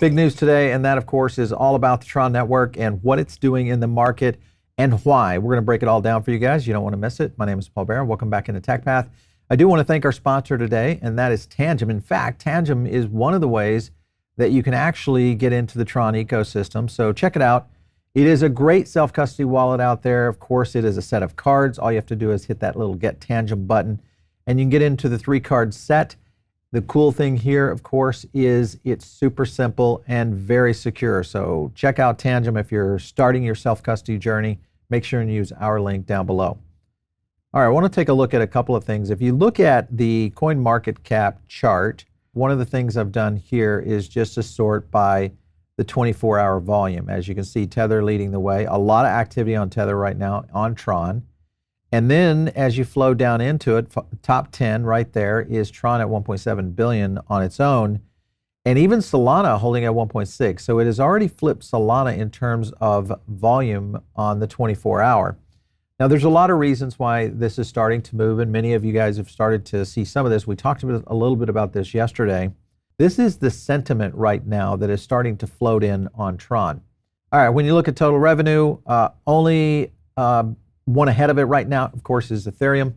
Big news today, and that, of course, is all about the Tron network and what it's doing in the market and why. We're going to break it all down for you guys. You don't want to miss it. My name is Paul Barron. Welcome back into Tech Path. I do want to thank our sponsor today, and that is Tangem. In fact, Tangem is one of the ways that you can actually get into the Tron ecosystem. So check it out. It is a great self-custody wallet out there. Of course, it is a set of cards. All you have to do is hit that little Get Tangem button, and you can get into the 3-card set. The cool thing here, of course, is it's super simple and very secure. So check out Tangem if you're starting your self-custody journey. Make sure and use our link down below. All right, I want to take a look at a couple of things. If you look at the CoinMarketCap chart, one of the things I've done here is just to sort by the 24-hour volume. As you can see, Tether leading the way. A lot of activity on Tether right now on Tron. And then as you flow down into it, top 10 right there is Tron at 1.7 billion on its own, and even Solana holding at 1.6. So it has already flipped Solana in terms of volume on the 24-hour. Now there's a lot of reasons why this is starting to move, and many of you guys have started to see some of this. We talked a little bit about this yesterday. This is the sentiment right now that is starting to float in on Tron. All right, when you look at total revenue, only one ahead of it right now, of course, is Ethereum,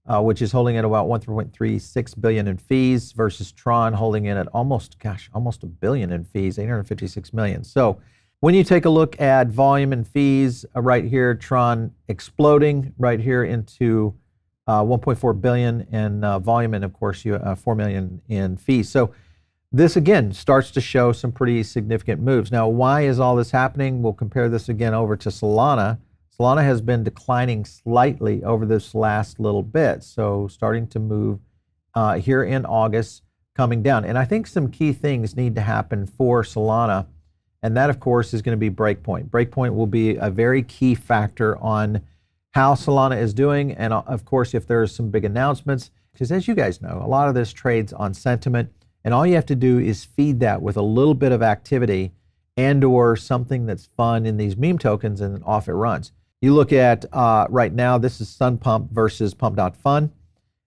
which is holding at about 1.36 billion in fees versus Tron holding in at almost a billion in fees, 856 million. So when you take a look at volume and fees right here, Tron exploding right here into 1.4 billion in volume, and of course, 4 million in fees. So this again starts to show some pretty significant moves. Now, why is all this happening? We'll compare this again over to Solana. Solana has been declining slightly over this last little bit, so starting to move here in August, coming down. And I think some key things need to happen for Solana, and that, of course, is going to be breakpoint. Breakpoint will be a very key factor on how Solana is doing, and of course, if there's some big announcements, because as you guys know, a lot of this trades on sentiment, and all you have to do is feed that with a little bit of activity and or something that's fun in these meme tokens, and off it runs. You look at right now, this is SunPump versus Pump.Fun,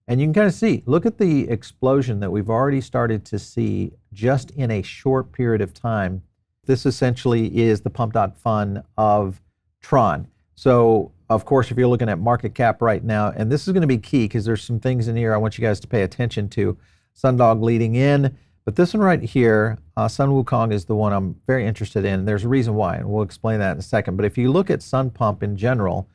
and you can kind of see, look at the explosion that we've already started to see just in a short period of time. This essentially is the Pump.Fun of Tron. So, of course, if you're looking at market cap right now, and this is going to be key because there's some things in here I want you guys to pay attention to. Sundog leading in, but this one right here, SunWukong, is the one I'm very interested in. There's a reason why, and we'll explain that in a second. But if you look at SunPump in general,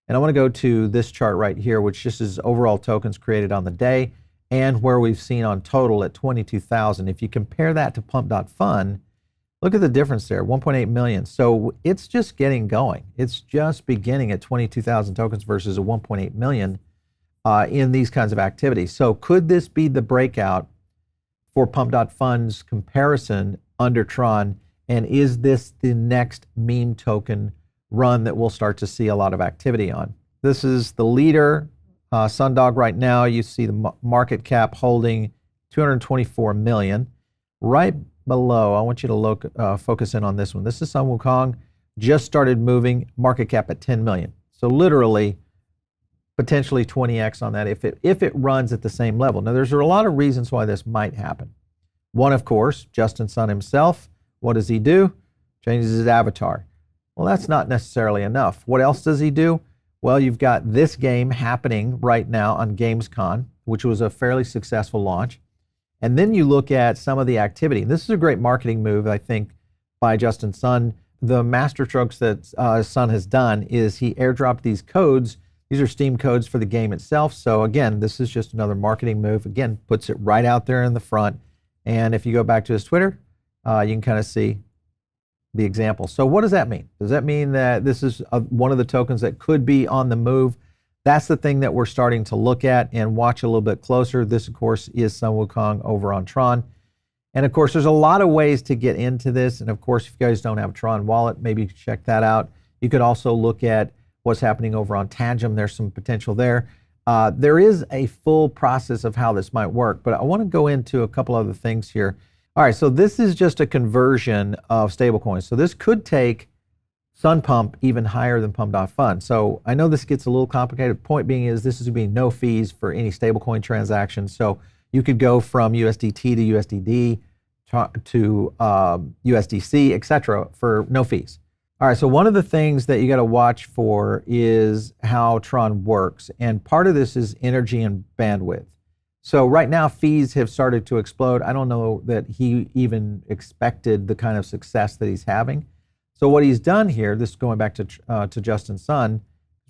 and I want to go to this chart right here, which just is overall tokens created on the day and where we've seen on total at 22,000. If you compare that to Pump.Fun, look at the difference there, 1.8 million. So it's just getting going. It's just beginning at 22,000 tokens versus a 1.8 million in these kinds of activities. So could this be the breakout for Pump.Fun's comparison under Tron, and is this the next meme token run that we'll start to see a lot of activity on? This is the leader, Sundog right now. You see the market cap holding 224 million. Right below, I want you to look, focus in on this one. This is SunWukong, just started moving, market cap at 10 million. So literally, potentially 20x on that if it runs at the same level. Now, there's a lot of reasons why this might happen. One, of course, Justin Sun himself. What does he do? Changes his avatar. Well, that's not necessarily enough. What else does he do? Well, you've got this game happening right now on Gamescom, which was a fairly successful launch. And then you look at some of the activity. This is a great marketing move, I think, by Justin Sun. The master strokes that Sun has done is he airdropped these codes. These are Steam codes for the game itself. So again, this is just another marketing move. Again, puts it right out there in the front. And if you go back to his Twitter, you can kind of see the example. So what does that mean? Does that mean that this is one of the tokens that could be on the move? That's the thing that we're starting to look at and watch a little bit closer. This, of course, is SunWukong over on Tron. And of course, there's a lot of ways to get into this. And of course, if you guys don't have a Tron wallet, maybe check that out. You could also look at what's happening over on Tangem. There's some potential there. There is a full process of how this might work, but I want to go into a couple other things here. All right, so this is just a conversion of stablecoins. So this could take SunPump even higher than Pump.Fun. So I know this gets a little complicated. Point being is this is going to be no fees for any stablecoin transactions. So you could go from USDT to USDD to USDC, etc., for no fees. All right, so one of the things that you got to watch for is how Tron works, and part of this is energy and bandwidth. So right now, fees have started to explode. I don't know that he even expected the kind of success that he's having. So what he's done here, this is going back to Justin Sun.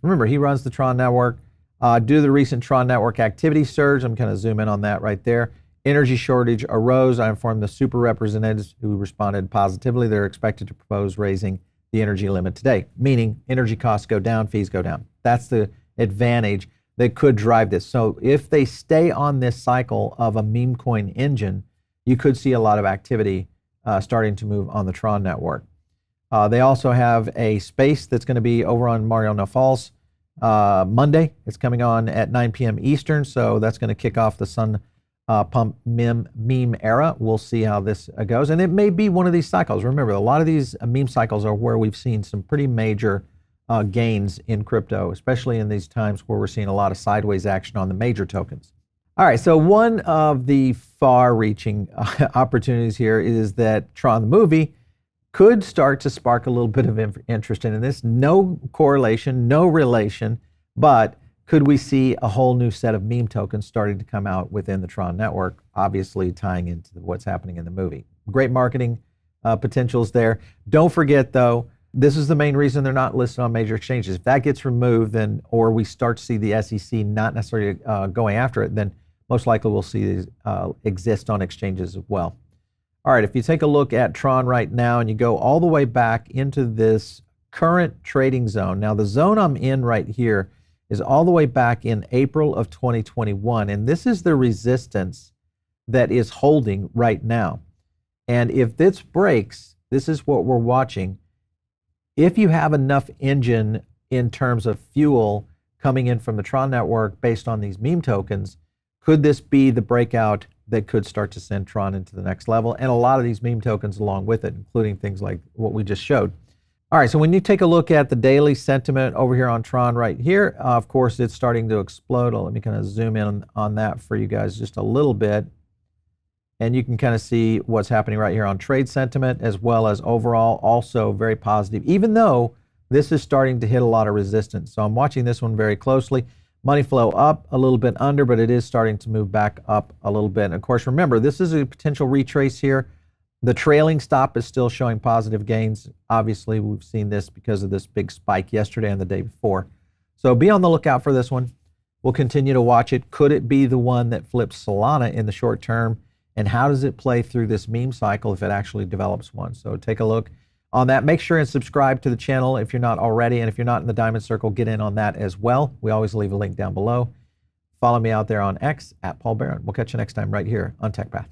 Remember, he runs the Tron network. Due to the recent Tron network activity surge, I'm kind of zoom in on that right there. Energy shortage arose. I informed the super representatives who responded positively. They're expected to propose raising the energy limit today, meaning energy costs go down, fees go down. That's the advantage that could drive this. So if they stay on this cycle of a Memecoin engine, you could see a lot of activity starting to move on the Tron network. They also have a space that's going to be over on Mariana Falls Monday. It's coming on at 9 p.m. Eastern, so that's going to kick off the SunPump meme era. We'll see how this goes, and it may be one of these cycles. Remember, a lot of these meme cycles are where we've seen some pretty major gains in crypto, especially in these times where we're seeing a lot of sideways action on the major tokens. All right, so one of the far-reaching opportunities here is that Tron the movie could start to spark a little bit of interest in this. No correlation, no relation, but could we see a whole new set of meme tokens starting to come out within the Tron network, obviously tying into what's happening in the movie? Great marketing potentials there. Don't forget, though, this is the main reason they're not listed on major exchanges. If that gets removed, then, or we start to see the SEC not necessarily going after it, then most likely we'll see these exist on exchanges as well. All right, if you take a look at Tron right now and you go all the way back into this current trading zone. Now, the zone I'm in right here is all the way back in April of 2021, and this is the resistance that is holding right now. And if this breaks, this is what we're watching. If you have enough engine in terms of fuel coming in from the Tron network based on these meme tokens, could this be the breakout that could start to send Tron into the next level, and a lot of these meme tokens along with it, including things like what we just showed. All right, so when you take a look at the daily sentiment over here on Tron right here, of course, it's starting to explode. Let me kind of zoom in on that for you guys just a little bit. And you can kind of see what's happening right here on trade sentiment, as well as overall also very positive, even though this is starting to hit a lot of resistance. So I'm watching this one very closely. Money flow up a little bit under, but it is starting to move back up a little bit. And of course, remember, this is a potential retrace here. The trailing stop is still showing positive gains. Obviously, we've seen this because of this big spike yesterday and the day before. So be on the lookout for this one. We'll continue to watch it. Could it be the one that flips Solana in the short term? And how does it play through this meme cycle if it actually develops one? So take a look on that. Make sure and subscribe to the channel if you're not already. And if you're not in the Diamond Circle, get in on that as well. We always leave a link down below. Follow me out there on X at Paul Barron. We'll catch you next time right here on TechPath.